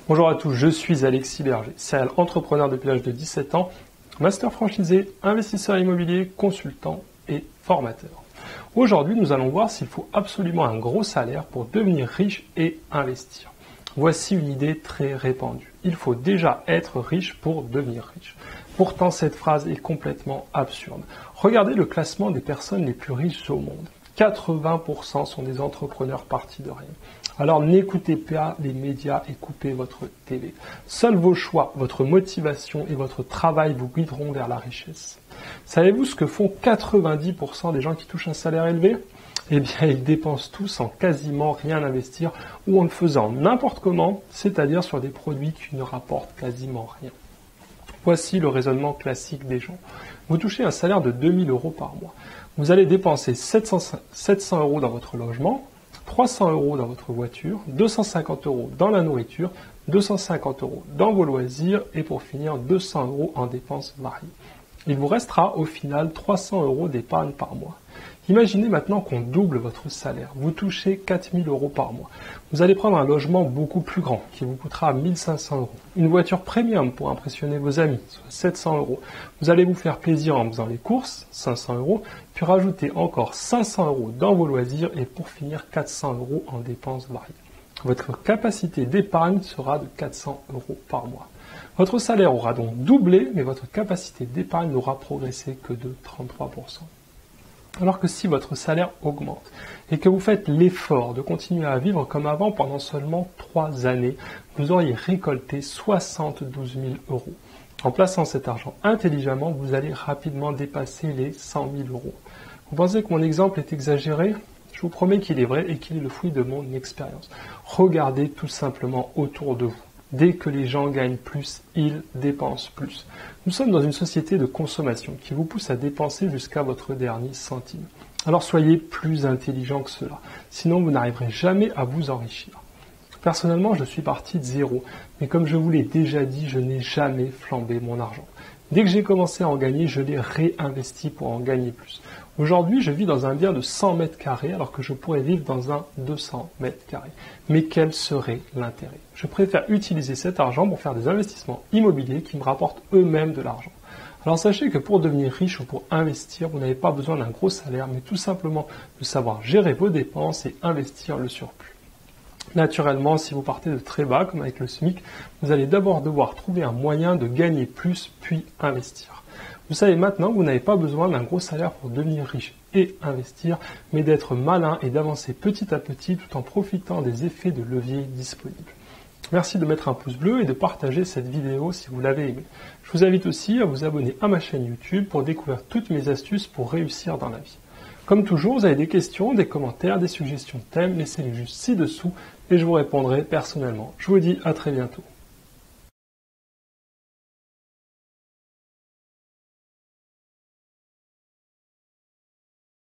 Bonjour à tous, je suis Alexis Berger, serial entrepreneur depuis l'âge de 17 ans, master franchisé, investisseur immobilier, consultant et formateur. Aujourd'hui, nous allons voir s'il faut absolument un gros salaire pour devenir riche et investir. Voici une idée très répandue. Il faut déjà être riche pour devenir riche. Pourtant, cette phrase est complètement absurde. Regardez le classement des personnes les plus riches au monde. 80% sont des entrepreneurs partis de rien. Alors n'écoutez pas les médias et coupez votre télé. Seuls vos choix, votre motivation et votre travail vous guideront vers la richesse. Savez-vous ce que font 90% des gens qui touchent un salaire élevé ? Eh bien, ils dépensent tout sans quasiment rien investir ou en le faisant n'importe comment, c'est-à-dire sur des produits qui ne rapportent quasiment rien. Voici le raisonnement classique des gens. Vous touchez un salaire de 2000 € par mois. Vous allez dépenser 700 € dans votre logement, 300 € dans votre voiture, 250 € dans la nourriture, 250 € dans vos loisirs et pour finir 200 € en dépenses variées. Il vous restera au final 300 € d'épargne par mois. Imaginez maintenant qu'on double votre salaire. Vous touchez 4000 € par mois. Vous allez prendre un logement beaucoup plus grand qui vous coûtera 1500 €. Une voiture premium pour impressionner vos amis, soit 700 €. Vous allez vous faire plaisir en faisant les courses, 500 €, puis rajouter encore 500 € dans vos loisirs et pour finir 400 € en dépenses variées. Votre capacité d'épargne sera de 400 € par mois. Votre salaire aura donc doublé, mais votre capacité d'épargne n'aura progressé que de 33%. Alors que si votre salaire augmente et que vous faites l'effort de continuer à vivre comme avant pendant seulement 3 années, vous auriez récolté 72 000 €. En plaçant cet argent intelligemment, vous allez rapidement dépasser les 100 000 €. Vous pensez que mon exemple est exagéré ? Je vous promets qu'il est vrai et qu'il est le fruit de mon expérience. Regardez tout simplement autour de vous. Dès que les gens gagnent plus, ils dépensent plus. Nous sommes dans une société de consommation qui vous pousse à dépenser jusqu'à votre dernier centime. Alors soyez plus intelligent que cela, sinon vous n'arriverez jamais à vous enrichir. Personnellement, je suis parti de zéro, mais comme je vous l'ai déjà dit, je n'ai jamais flambé mon argent. Dès que j'ai commencé à en gagner, je l'ai réinvesti pour en gagner plus. Aujourd'hui, je vis dans un bien de 100 mètres carrés alors que je pourrais vivre dans un 200 mètres carrés. Mais quel serait l'intérêt ? Je préfère utiliser cet argent pour faire des investissements immobiliers qui me rapportent eux-mêmes de l'argent. Alors sachez que pour devenir riche ou pour investir, vous n'avez pas besoin d'un gros salaire, mais tout simplement de savoir gérer vos dépenses et investir le surplus. Naturellement, si vous partez de très bas, comme avec le SMIC, vous allez d'abord devoir trouver un moyen de gagner plus, puis investir. Vous savez maintenant que vous n'avez pas besoin d'un gros salaire pour devenir riche et investir, mais d'être malin et d'avancer petit à petit tout en profitant des effets de levier disponibles. Merci de mettre un pouce bleu et de partager cette vidéo si vous l'avez aimée. Je vous invite aussi à vous abonner à ma chaîne YouTube pour découvrir toutes mes astuces pour réussir dans la vie. Comme toujours, vous avez des questions, des commentaires, des suggestions de thèmes, laissez-les juste ci-dessous et je vous répondrai personnellement. Je vous dis à très bientôt.